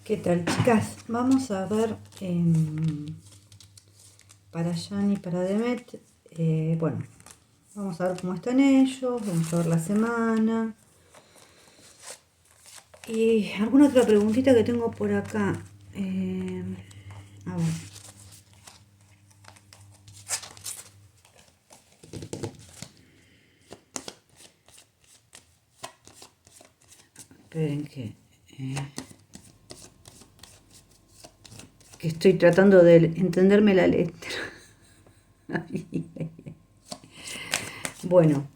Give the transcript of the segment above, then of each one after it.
¿Qué tal, chicas? Vamos a ver para Jan y para Demet. Bueno, vamos a ver cómo están ellos, vamos a ver la semana. Y alguna otra preguntita que tengo por acá. A ver. Esperen que estoy tratando de entenderme la letra. Bueno,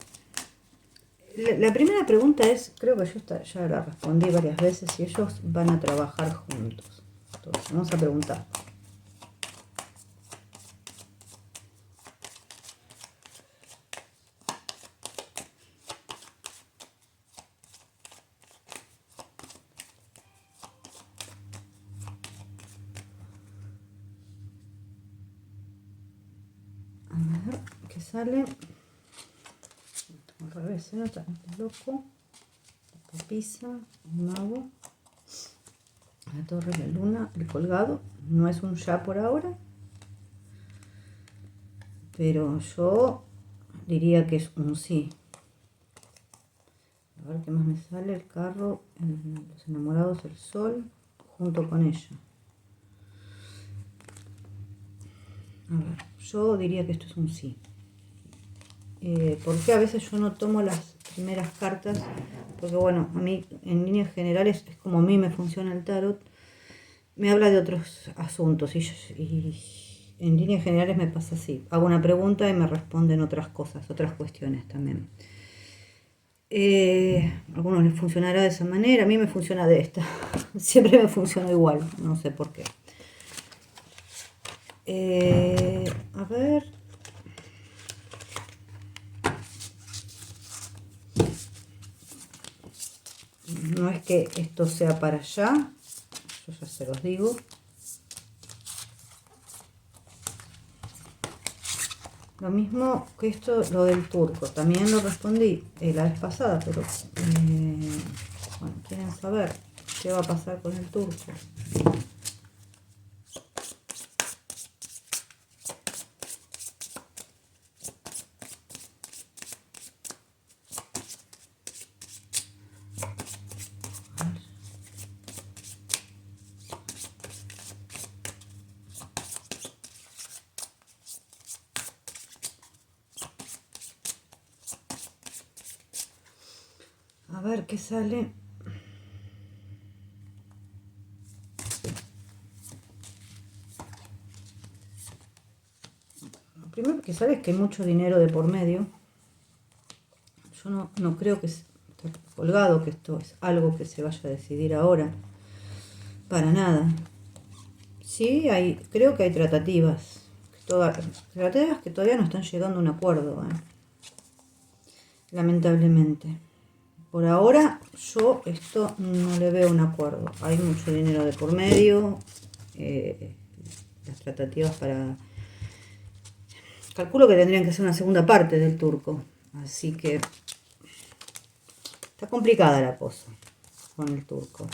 la primera pregunta es, creo que yo ya la respondí varias veces, si ellos van a trabajar juntos. Entonces, vamos a preguntar. A ver qué sale. Al revés, se nota el loco, la papisa, el mago, la torre, la luna, el colgado. No es un ya por ahora, pero yo diría que es un sí. A ver qué más me sale. El carro, los enamorados, el sol, junto con ella. A ver, yo diría que esto es un sí. Porque a veces yo no tomo las primeras cartas, porque bueno, a mí en líneas generales es como a mí me funciona el tarot, me habla de otros asuntos y en líneas generales me pasa así, hago una pregunta y me responden otras cosas, otras cuestiones también. A algunos les funcionará de esa manera, a mí me funciona de esta, siempre me funciona igual, no sé por qué. A ver... No es que esto sea para allá, yo ya se los digo. Lo mismo que esto, lo del turco, también lo respondí la vez pasada, pero bueno, quieren saber qué va a pasar con el turco. A ver qué sale. Lo primero que sale es que hay mucho dinero de por medio. Yo no creo que esté colgado, que esto es algo que se vaya a decidir ahora. Para nada. Sí, creo que hay tratativas. Tratativas que todavía no están llegando a un acuerdo. Lamentablemente. Por ahora yo esto no le veo un acuerdo. Hay mucho dinero de por medio. Las tratativas para... Calculo que tendrían que ser una segunda parte del turco. Así que está complicada la cosa con el turco.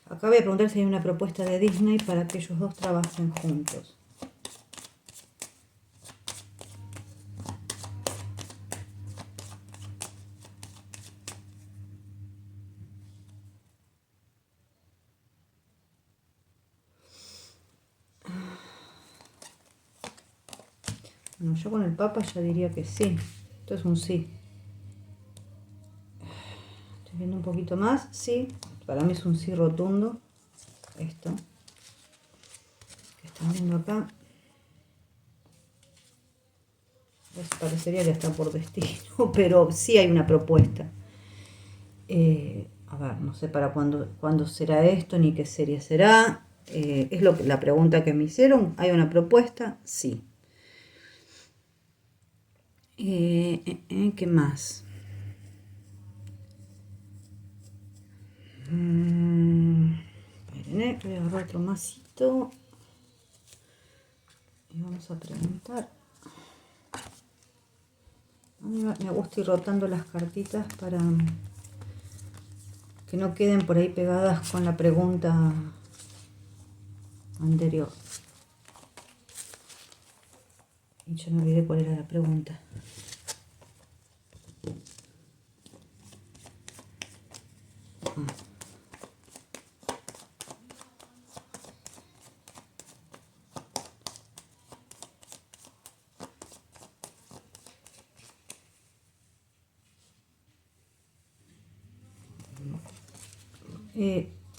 Acá voy a preguntar si hay una propuesta de Disney para que ellos dos trabajen juntos. Bueno, yo con el Papa ya diría que sí. Esto es un sí. Estoy viendo un poquito más. Sí, para mí es un sí rotundo. Esto que están viendo acá. Les parecería que está por destino, pero sí hay una propuesta. A ver, no sé para cuándo será esto, ni qué serie será. Es la pregunta que me hicieron. ¿Hay una propuesta? Sí. ¿Qué más? Esperen, voy a agarrar otro masito y vamos a preguntar. A mí me gusta ir rotando las cartitas para que no queden por ahí pegadas con la pregunta anterior. Y yo me olvidé cuál era la pregunta.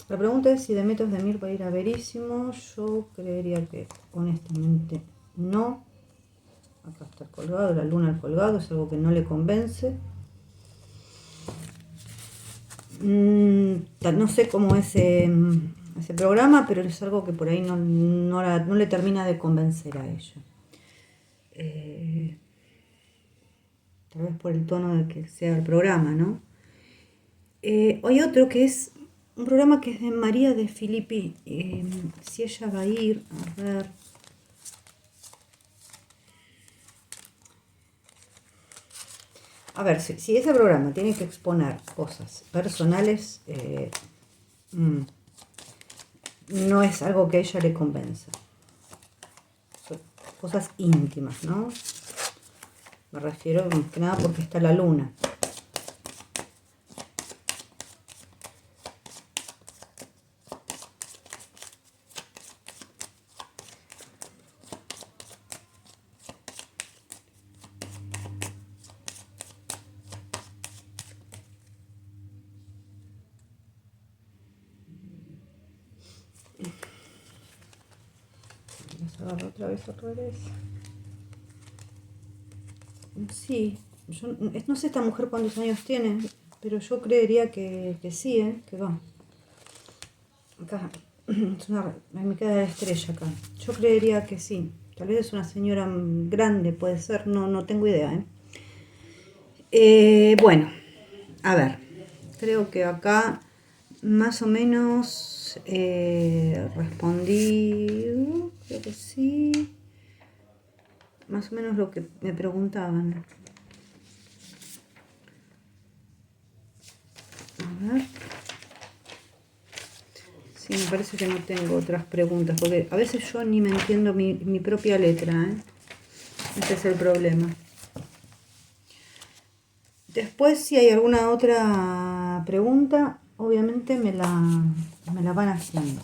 La pregunta es si Demet o Demir va a ir a Verísimo. Yo creería que honestamente no. Acá está el colgado, la luna al colgado, es algo que no le convence. No sé cómo es ese programa, pero es algo que por ahí no le termina de convencer a ella. Tal vez por el tono de que sea el programa, ¿no? Hay otro que es un programa que es de María de Filippi. Si ella va a ir, a ver. A ver, si ese programa tiene que exponer cosas personales, no es algo que a ella le convenza. Son cosas íntimas, ¿no? Me refiero más que nada porque está la luna. Vamos a agarrar otra vez. Sí, yo no sé esta mujer cuántos años tiene, pero yo creería que sí, que va. Acá, me queda la estrella acá. Yo creería que sí. Tal vez es una señora grande, puede ser, no tengo idea. Bueno, a ver, creo que acá más o menos respondí, creo que sí, más o menos lo que me preguntaban. A ver. Sí, me parece que no tengo otras preguntas, porque a veces yo ni me entiendo mi propia letra, ¿eh? Ese es el problema. Después, si hay alguna otra pregunta, obviamente me la van haciendo.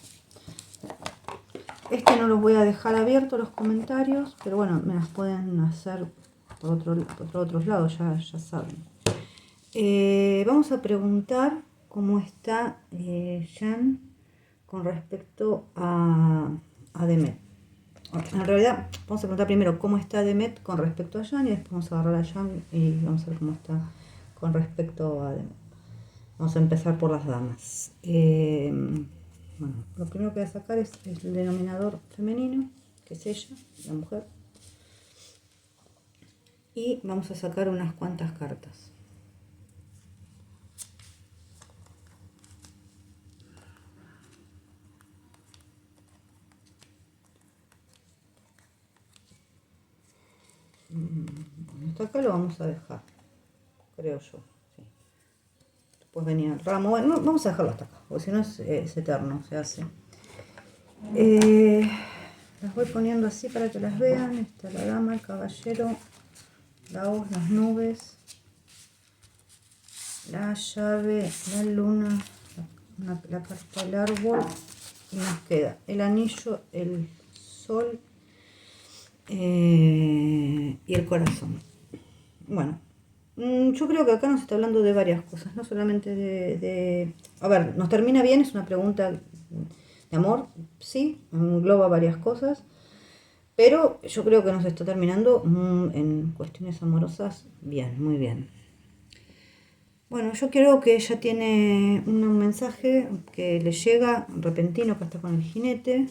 No los voy a dejar abiertos los comentarios, pero bueno, me las pueden hacer por otros lados, ya saben. Vamos a preguntar cómo está Jan con respecto a Demet. En realidad, vamos a preguntar primero cómo está Demet con respecto a Jan y después vamos a agarrar a Jan y vamos a ver cómo está con respecto a Demet. Vamos a empezar por las damas. Bueno, lo primero que voy a sacar es el denominador femenino, que es ella, la mujer. Y vamos a sacar unas cuantas cartas. Hasta acá lo vamos a dejar, creo yo. Sí. Después venía el ramo. Bueno, vamos a dejarlo hasta acá, porque si no es eterno, se hace. Las voy poniendo así para que las vean. Está la dama, el caballero, la hoz, las nubes, la llave, la luna, la carta del árbol. Y nos queda el anillo, el sol y el corazón. Bueno, yo creo que acá nos está hablando de varias cosas, no solamente de... A ver, ¿nos termina bien? Es una pregunta de amor, sí, engloba varias cosas, pero yo creo que nos está terminando en cuestiones amorosas bien, muy bien. Bueno, yo creo que ella tiene un mensaje que le llega repentino, que está con el jinete.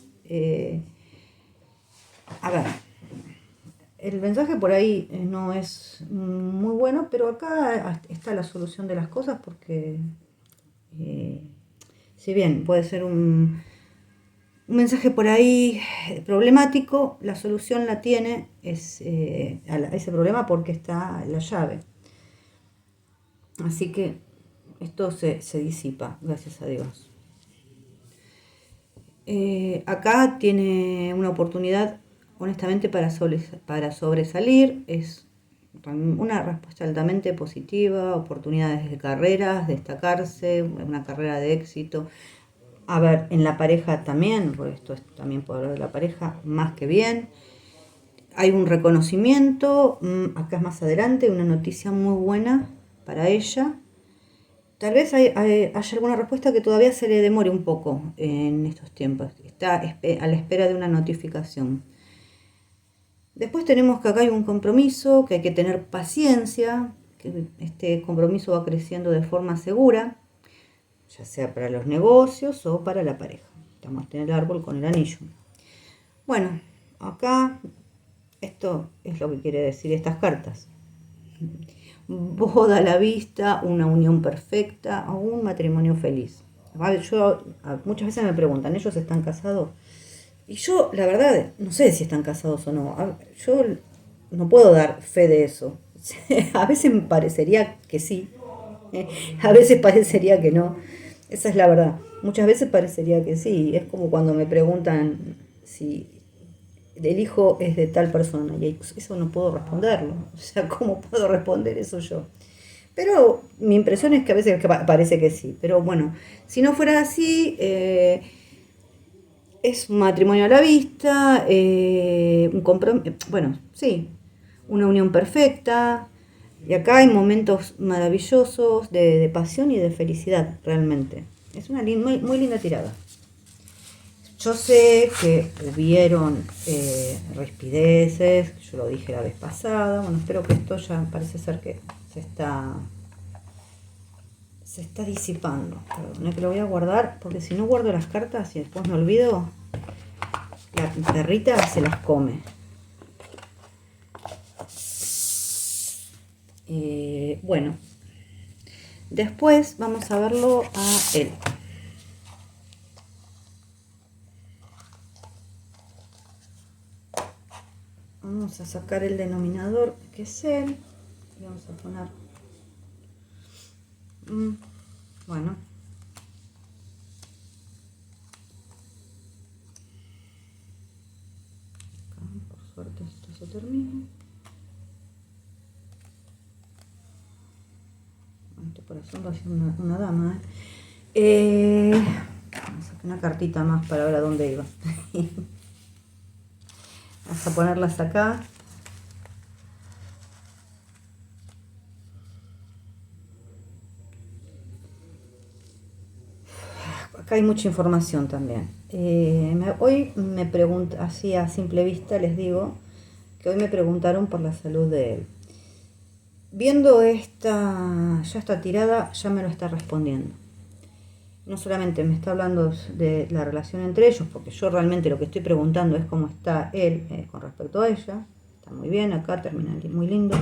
A ver, el mensaje por ahí no es muy bueno, pero acá está la solución de las cosas porque eh, si bien puede ser un mensaje por ahí problemático, la solución la tiene a ese problema porque está la llave. Así que esto se disipa, gracias a Dios. Acá tiene una oportunidad, honestamente, para sobresalir. Es una respuesta altamente positiva, oportunidades de carreras, destacarse, una carrera de éxito. A ver, en la pareja también, por esto es también por hablar de la pareja, más que bien. Hay un reconocimiento, acá es más adelante, una noticia muy buena para ella. Tal vez haya alguna respuesta que todavía se le demore un poco en estos tiempos. Está a la espera de una notificación. Después tenemos que acá hay un compromiso, que hay que tener paciencia, que este compromiso va creciendo de forma segura, ya sea para los negocios o para la pareja. Estamos en el árbol con el anillo. Bueno, acá esto es lo que quiere decir estas cartas. Boda a la vista, una unión perfecta o un matrimonio feliz. Muchas veces me preguntan, ¿ellos están casados? Y yo, la verdad, no sé si están casados o no. Yo no puedo dar fe de eso. A veces me parecería que sí, a veces parecería que no. Esa es la verdad. Muchas veces parecería que sí. Es como cuando me preguntan si el hijo es de tal persona. Y eso no puedo responderlo. O sea, ¿cómo puedo responder eso yo? Pero mi impresión es que a veces parece que sí. Pero bueno, si no fuera así, es un matrimonio a la vista, un compromiso, bueno, sí, una unión perfecta. Y acá hay momentos maravillosos de pasión y de felicidad, realmente. Es una muy linda tirada. Yo sé que hubieron rispideces, yo lo dije la vez pasada. Bueno, espero que esto ya parece ser que se está disipando. Perdón, es que lo voy a guardar, porque si no guardo las cartas y después me olvido, la perrita se las come. Bueno, después vamos a verlo a él. Vamos a sacar el denominador, que es él, y vamos a poner... bueno. Acá, por suerte esto se termina. Este corazón va a ser una dama. Vamos a sacar una cartita más para ver a dónde iba. Vamos a ponerlas acá. Acá hay mucha información también. Hoy me pregunto, así a simple vista les digo, que hoy me preguntaron por la salud de él. Viendo esta tirada, ya me lo está respondiendo. No solamente me está hablando de la relación entre ellos, porque yo realmente lo que estoy preguntando es cómo está él con respecto a ella. Está muy bien, acá termina muy lindo.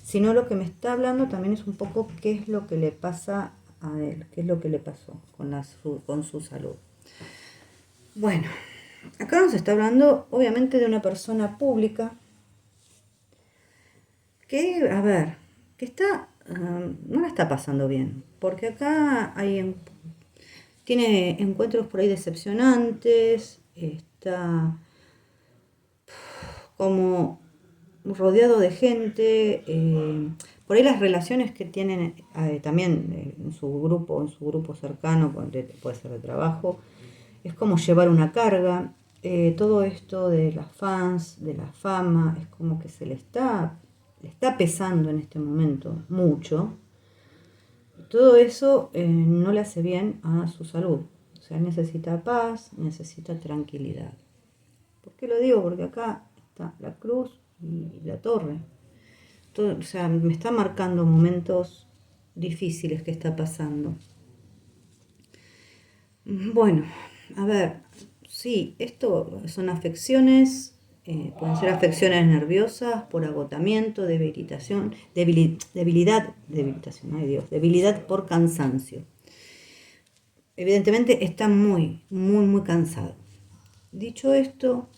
Sino lo que me está hablando también es un poco qué es lo que le pasa a él, qué es lo que le pasó con su salud. Bueno, acá nos está hablando obviamente de una persona pública que, a ver, que no la está pasando bien, porque acá tiene encuentros por ahí decepcionantes, está como rodeado de gente, por ahí las relaciones que tienen también en su grupo cercano, puede ser de trabajo, es como llevar una carga. Todo esto de las fans, de la fama, es como que le está pesando en este momento mucho. Todo eso no le hace bien a su salud. O sea, necesita paz, necesita tranquilidad. ¿Por qué lo digo? Porque acá está la cruz y la torre. O sea, me está marcando momentos difíciles que está pasando. Bueno, a ver, sí, esto son afecciones, pueden ser afecciones nerviosas por agotamiento, debilidad por cansancio. Evidentemente está muy cansado. Dicho esto,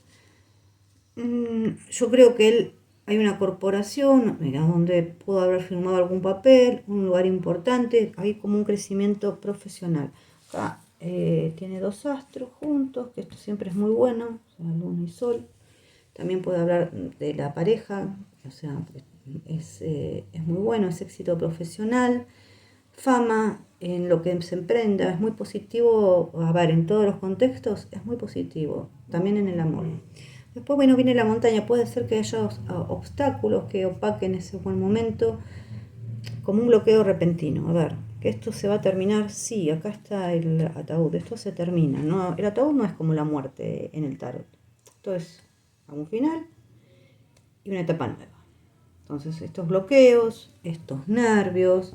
yo creo que hay una corporación, mira, donde pudo haber firmado algún papel, un lugar importante, hay como un crecimiento profesional. Acá tiene 2 astros juntos, que esto siempre es muy bueno, o sea, luna y sol. También puede hablar de la pareja, o sea, es muy bueno, es éxito profesional, fama en lo que se emprenda, es muy positivo, a ver, en todos los contextos es muy positivo, también en el amor. Después, bueno, viene la montaña, puede ser que haya obstáculos que opaquen ese buen momento, como un bloqueo repentino. A ver, que esto se va a terminar, sí, acá está el ataúd, esto se termina, ¿no? El ataúd no es como la muerte en el tarot, esto es un final y una etapa nueva. Entonces, estos bloqueos, estos nervios,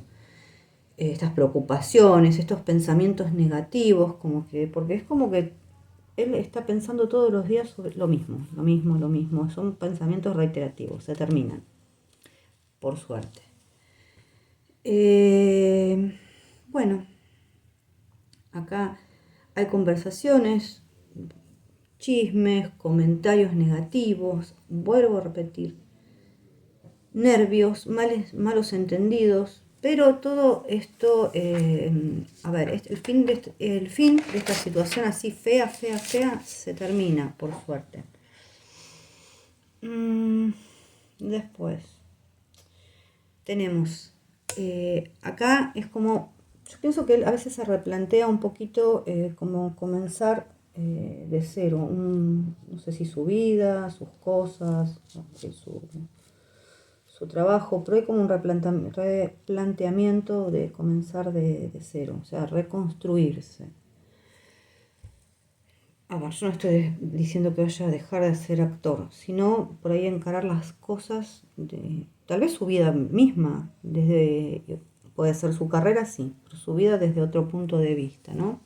estas preocupaciones, estos pensamientos negativos, como que, porque es como que él está pensando todos los días sobre lo mismo. Son pensamientos reiterativos, se terminan, por suerte. Bueno, acá hay conversaciones, chismes, comentarios negativos, vuelvo a repetir, nervios, malos entendidos, pero todo esto, a ver, el fin de esta situación así fea, se termina, por suerte. Después tenemos, acá es como, yo pienso que él a veces se replantea un poquito como comenzar de cero, no sé si su vida, sus cosas, no sé, su trabajo, pero hay como un replanteamiento de comenzar de cero, o sea, reconstruirse. A ver, yo no estoy diciendo que vaya a dejar de ser actor, sino por ahí encarar las cosas de tal vez su vida misma, puede ser su carrera, sí, pero su vida desde otro punto de vista, ¿no?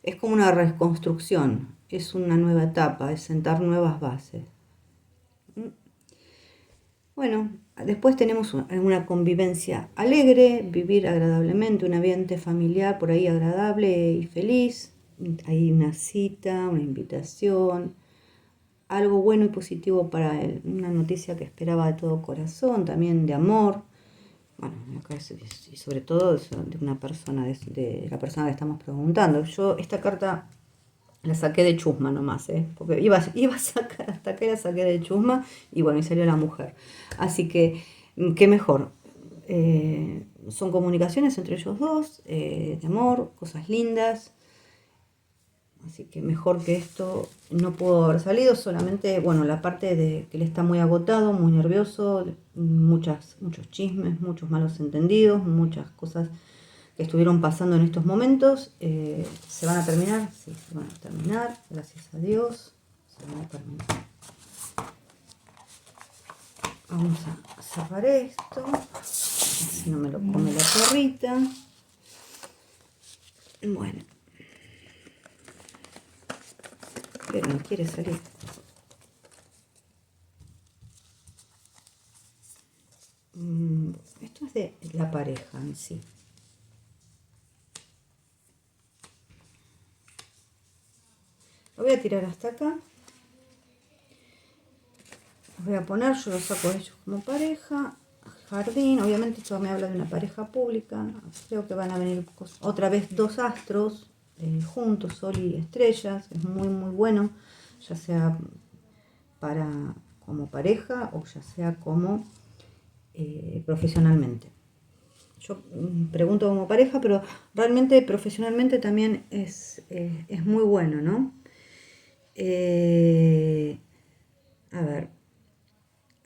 Es como una reconstrucción, es una nueva etapa, es sentar nuevas bases. Bueno, después tenemos una convivencia alegre, vivir agradablemente, un ambiente familiar por ahí agradable y feliz. Hay una cita, una invitación, algo bueno y positivo para él, una noticia que esperaba de todo corazón, también de amor. Bueno, y sobre todo de una persona, de la persona que estamos preguntando. Yo esta carta la saqué de chusma nomás, porque iba a sacar, hasta que la saqué de chusma y bueno, y salió la mujer. Así que, qué mejor. Son comunicaciones entre ellos dos, de amor, cosas lindas. Así que mejor que esto no pudo haber salido, solamente, bueno, la parte de que él está muy agotado, muy nervioso, muchos chismes, muchos malos entendidos, muchas cosas que estuvieron pasando en estos momentos. ¿Se van a terminar? Sí, se van a terminar, gracias a Dios, se van a terminar. Vamos a cerrar esto, así no me lo come la perrita. Bueno. Pero no quiere salir. Esto es de la pareja en sí. Lo voy a tirar hasta acá. Los voy a poner, yo los saco de ellos como pareja. Jardín, obviamente esto me habla de una pareja pública. Creo que van a venir otra vez 2 astros juntos, sol y estrellas. Es muy bueno, ya sea como pareja o ya sea como profesionalmente. Yo pregunto como pareja, pero realmente profesionalmente también es muy bueno, ¿no? A ver,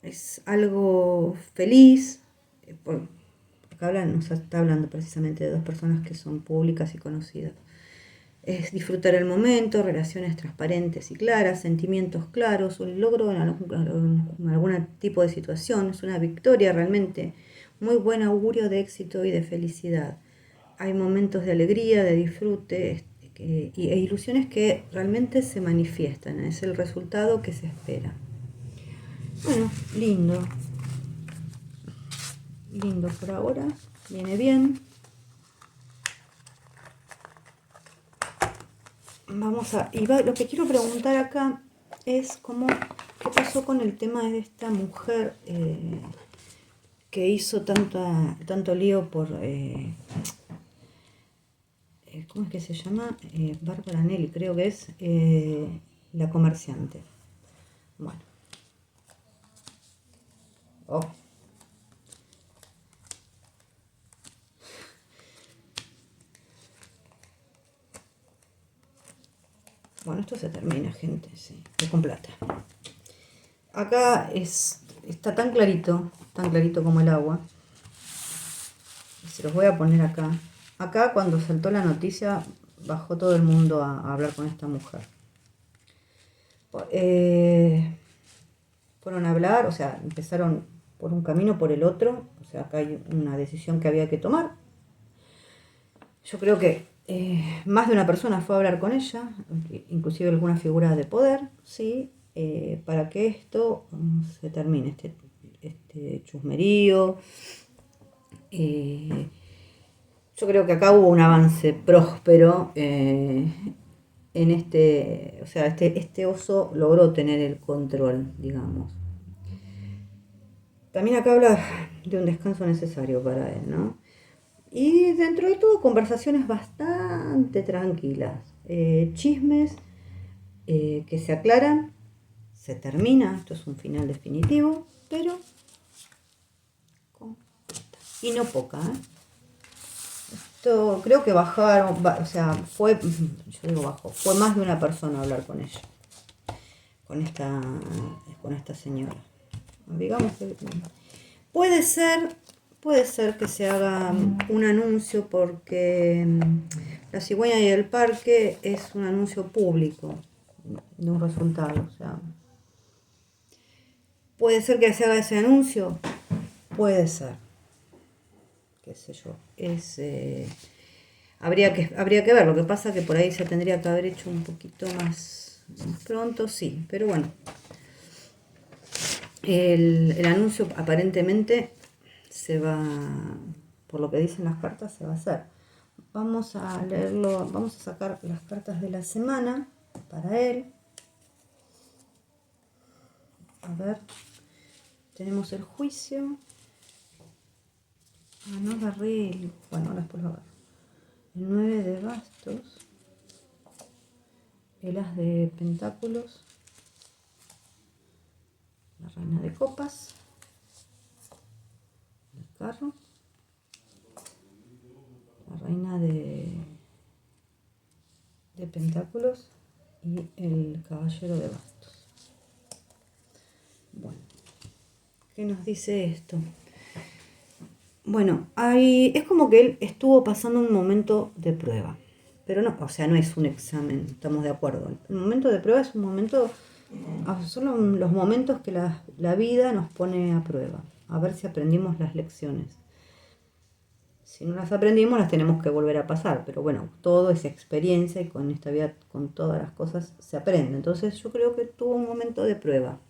es algo feliz, acá nos está hablando precisamente de 2 personas que son públicas y conocidas. Es disfrutar el momento, relaciones transparentes y claras, sentimientos claros, un logro en algún tipo de situación, es una victoria realmente, muy buen augurio de éxito y de felicidad. Hay momentos de alegría, de disfrute e ilusiones que realmente se manifiestan. Es el resultado que se espera. Bueno, lindo. Lindo por ahora. Viene bien. Vamos a... lo que quiero preguntar acá es qué pasó con el tema de esta mujer que hizo tanto lío por... ¿cómo es que se llama? Bárbara Nelly, creo que es la comerciante. Bueno. Oh. Bueno, esto se termina, gente, sí, con plata. Acá está tan clarito como el agua. Se los voy a poner acá. Acá cuando saltó la noticia, bajó todo el mundo a hablar con esta mujer. Fueron a hablar, o sea, empezaron por un camino, por el otro. O sea, acá hay una decisión que había que tomar. Yo creo que más de una persona fue a hablar con ella, inclusive alguna figura de poder, ¿sí? Para que esto se termine, este chusmerío. Yo creo que acá hubo un avance próspero en o sea, este oso logró tener el control, digamos. También acá habla de un descanso necesario para él, ¿no? Y dentro de todo, conversaciones bastante tranquilas. Chismes que se aclaran, se termina, esto es un final definitivo, pero con plata. Y no poca, ¿eh? Esto creo que bajaron, o sea, fue más de una persona a hablar con ella, con esta señora. Digamos que puede ser que se haga un anuncio porque la cigüeña y el parque es un anuncio público de un resultado. O sea, puede ser que se haga ese anuncio, puede ser, qué sé yo. Habría que ver. Lo que pasa que por ahí se tendría que haber hecho un poquito más pronto, sí, pero bueno. El anuncio aparentemente se va, por lo que dicen las cartas, se va a hacer. Vamos a leerlo, vamos a sacar las cartas de la semana para él. A ver, tenemos el juicio. No agarré bueno, ahora después lo agarro. El 9 de bastos. El as de pentáculos. La reina de copas. El carro. La reina de pentáculos y el caballero de bastos. Bueno, ¿qué nos dice esto? Bueno, es como que él estuvo pasando un momento de prueba, pero no, o sea, no es un examen, estamos de acuerdo. El momento de prueba es un momento, son los momentos que la vida nos pone a prueba, a ver si aprendimos las lecciones. Si no las aprendimos, las tenemos que volver a pasar, pero bueno, todo es experiencia y con esta vida, con todas las cosas, se aprende. Entonces yo creo que tuvo un momento de prueba.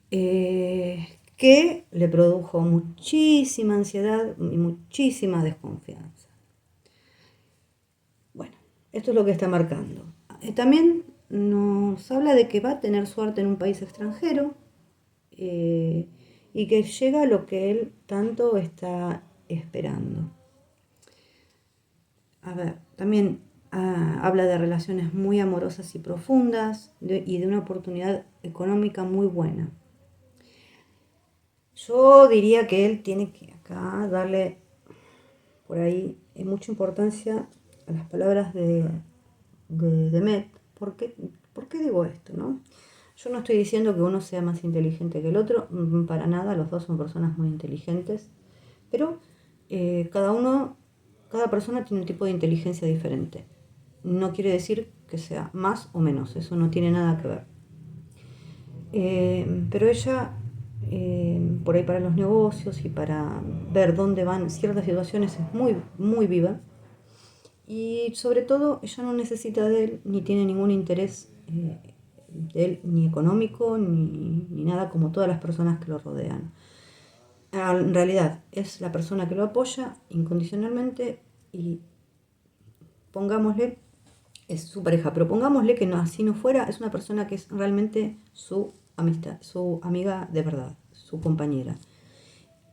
Que le produjo muchísima ansiedad y muchísima desconfianza. Bueno, esto es lo que está marcando. También nos habla de que va a tener suerte en un país extranjero y que llega a lo que él tanto está esperando. A ver, también habla de relaciones muy amorosas y profundas y de una oportunidad económica muy buena. Yo diría que él tiene que acá darle por ahí mucha importancia a las palabras de Met. ¿Por qué digo esto, no? Yo no estoy diciendo que uno sea más inteligente que el otro, para nada, los dos son personas muy inteligentes, pero cada persona tiene un tipo de inteligencia diferente. No quiere decir que sea más o menos, eso no tiene nada que ver. Pero ella por ahí para los negocios y para ver dónde van ciertas situaciones es muy, muy viva. Y sobre todo ella no necesita de él ni tiene ningún interés de él, ni económico ni nada, como todas las personas que lo rodean. En realidad es la persona que lo apoya incondicionalmente y pongámosle, es su pareja, pero pongámosle que no, así no fuera, es una persona que es realmente su amistad, su amiga de verdad, su compañera.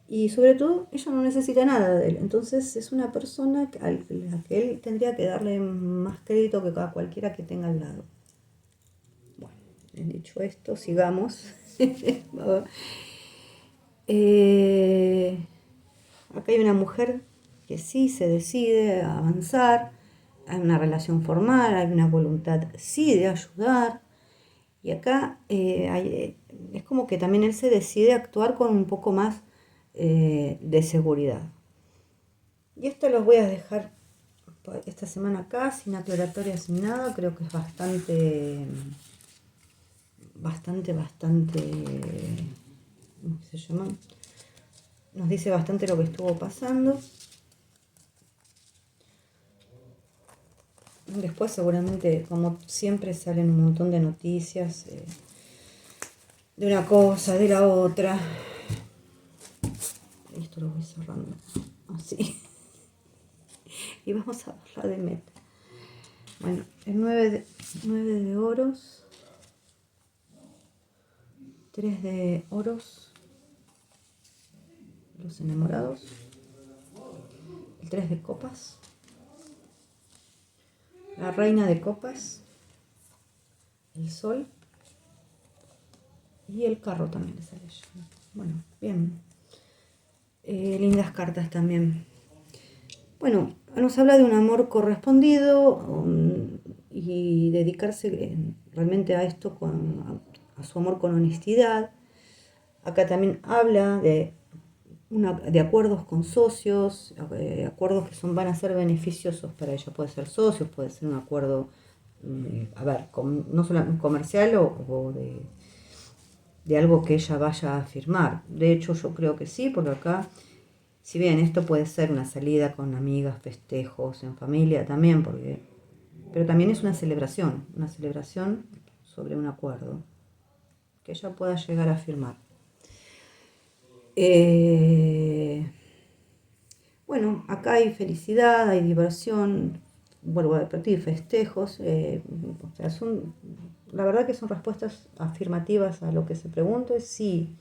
Y sobre todo, ella no necesita nada de él. Entonces es una persona a la que él tendría que darle más crédito que a cualquiera que tenga al lado. Bueno, dicho esto, sigamos. Acá hay una mujer que sí se decide a avanzar, hay una relación formal, hay una voluntad sí de ayudar. Y acá es como que también él se decide a actuar con un poco más de seguridad. Y esto los voy a dejar esta semana acá, sin aclaratoria, sin nada. Creo que es bastante, ¿cómo se llama? Nos dice bastante lo que estuvo pasando. Después seguramente, como siempre, salen un montón de noticias de una cosa, de la otra. Esto lo voy cerrando así. Y vamos a ver la de meta. Bueno, el 9 de oros, 3 de oros, los enamorados, el 3 de copas, la reina de copas, el sol y el carro también le sale. Bueno, bien. Lindas cartas también. Bueno, nos habla de un amor correspondido y dedicarse realmente a esto, a su amor con honestidad. Acá también habla de acuerdos con socios, acuerdos que van a ser beneficiosos para ella. Puede ser socios, puede ser un acuerdo, no solo comercial o de algo que ella vaya a firmar. De hecho, yo creo que sí, porque acá, si bien esto puede ser una salida con amigas, festejos, en familia también, pero también es una celebración sobre un acuerdo que ella pueda llegar a firmar. Bueno, acá hay felicidad, hay diversión, vuelvo a repetir, festejos. O sea, la verdad que son respuestas afirmativas a lo que se pregunta, sí.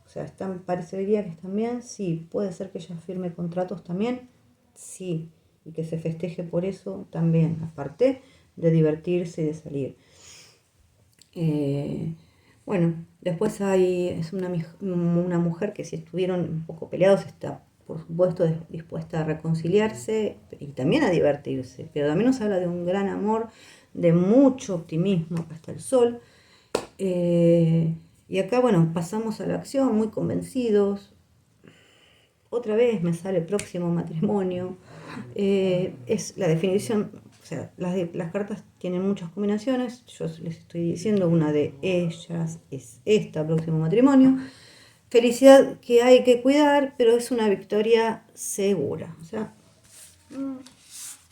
O sea, parecería que están bien, sí. Puede ser que ella firme contratos también, sí. Y que se festeje por eso también, aparte de divertirse y de salir. Bueno, después es una mujer que si estuvieron un poco peleados está, por supuesto, dispuesta a reconciliarse y también a divertirse, pero también nos habla de un gran amor, de mucho optimismo hasta el sol. Y acá, bueno, pasamos a la acción muy convencidos. Otra vez me sale próximo matrimonio. Es la definición, o sea, las cartas tienen muchas combinaciones. Yo les estoy diciendo, una de ellas es esta, próximo matrimonio. Felicidad que hay que cuidar, pero es una victoria segura. O sea,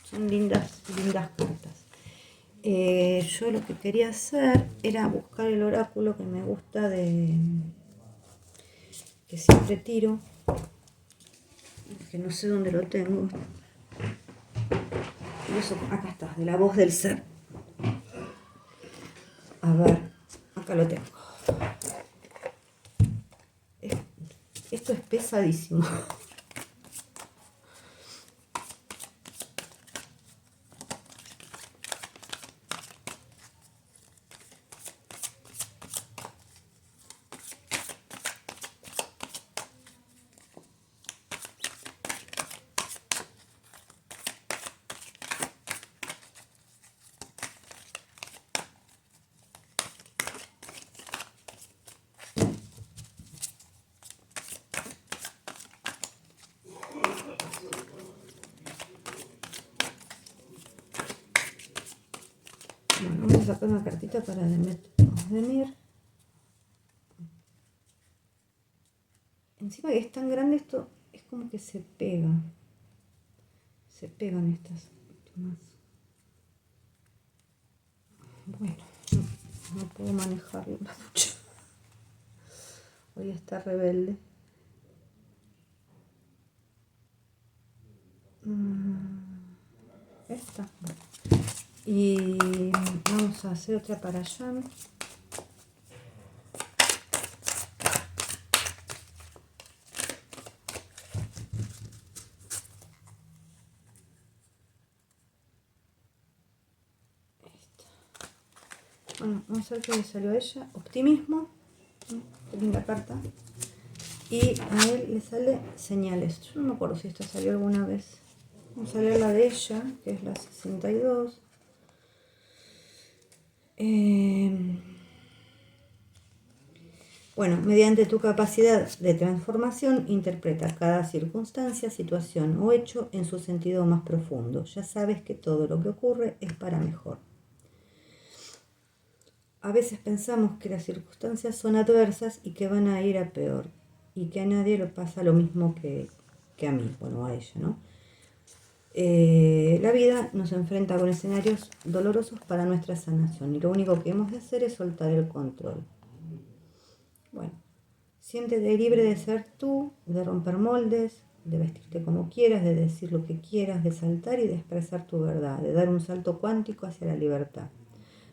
son lindas cartas. Yo lo que quería hacer era buscar el oráculo que me gusta, que siempre tiro, que no sé dónde lo tengo. Y eso, acá está, de la voz del ser. A ver, acá lo tengo. Esto es pesadísimo. Bueno, vamos a sacar una cartita para Demet Özdemir. encima que es tan grande esto, es como que se pega. Se pegan estas últimas. Bueno, no puedo manejarlo mucho. Hoy está rebelde. Esta. Y vamos a hacer otra para allá. Bueno, vamos a ver qué le salió a ella. Optimismo. Qué linda carta. Y a él le sale señales. Yo no me acuerdo si esta salió alguna vez. Vamos a leer la de ella, que es la 62. Bueno, mediante tu capacidad de transformación, interpreta cada circunstancia, situación o hecho en su sentido más profundo. Ya sabes que todo lo que ocurre es para mejor. A veces pensamos que las circunstancias son adversas y que van a ir a peor, y que a nadie le pasa lo mismo que a mí, bueno, a ella, ¿no? La vida nos enfrenta con escenarios dolorosos para nuestra sanación y lo único que hemos de hacer es soltar el control. Bueno, siéntete libre de ser tú, de romper moldes, de vestirte como quieras, de decir lo que quieras, de saltar y de expresar tu verdad, de dar un salto cuántico hacia la libertad.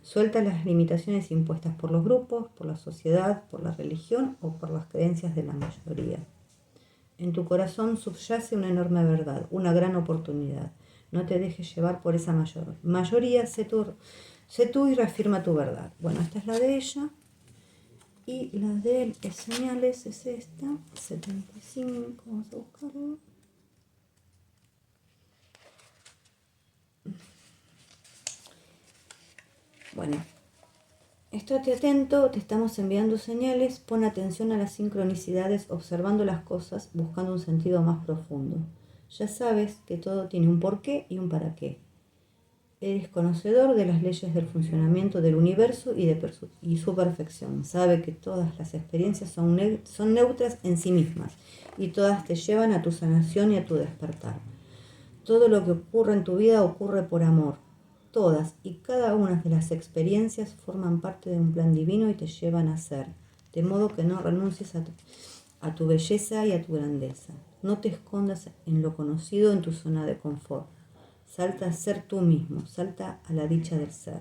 Suelta las limitaciones impuestas por los grupos, por la sociedad, por la religión o por las creencias de la mayoría. En tu corazón subyace una enorme verdad, una gran oportunidad. No te dejes llevar por esa mayoría, sé tú y reafirma tu verdad. Bueno, esta es la de ella. Y la de señales es esta, 75, vamos a buscarlo. Bueno, estate atento, te estamos enviando señales, pon atención a las sincronicidades, observando las cosas, buscando un sentido más profundo. Ya sabes que todo tiene un porqué y un para qué. Eres conocedor de las leyes del funcionamiento del universo y su perfección. Sabe que todas las experiencias son neutras en sí mismas y todas te llevan a tu sanación y a tu despertar. Todo lo que ocurre en tu vida ocurre por amor. Todas y cada una de las experiencias forman parte de un plan divino y te llevan a ser, de modo que no renuncies a tu belleza y a tu grandeza. No te escondas en lo conocido, en tu zona de confort. Salta a ser tú mismo, salta a la dicha del ser.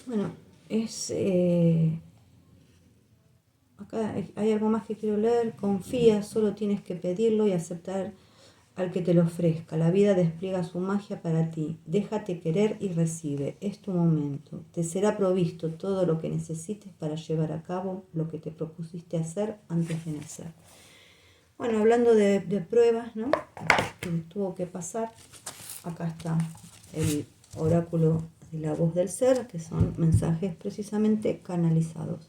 Bueno, acá hay algo más que quiero leer. Confía, solo tienes que pedirlo y aceptar al que te lo ofrezca. La vida despliega su magia para ti. Déjate querer y recibe. Es tu momento. Te será provisto todo lo que necesites para llevar a cabo lo que te propusiste hacer antes de nacer. Bueno, hablando de pruebas, ¿no? Que tuvo que pasar. Acá está el oráculo de la voz del ser, que son mensajes precisamente canalizados.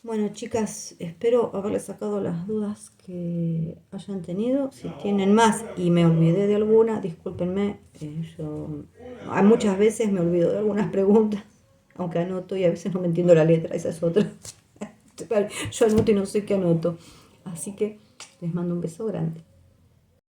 Bueno, chicas, espero haberles sacado las dudas que hayan tenido. Si tienen más y me olvidé de alguna, discúlpenme. Muchas veces me olvido de algunas preguntas, aunque anoto y a veces no me entiendo la letra, esa es otra. Yo anoto y no sé qué anoto. Así que les mando un beso grande.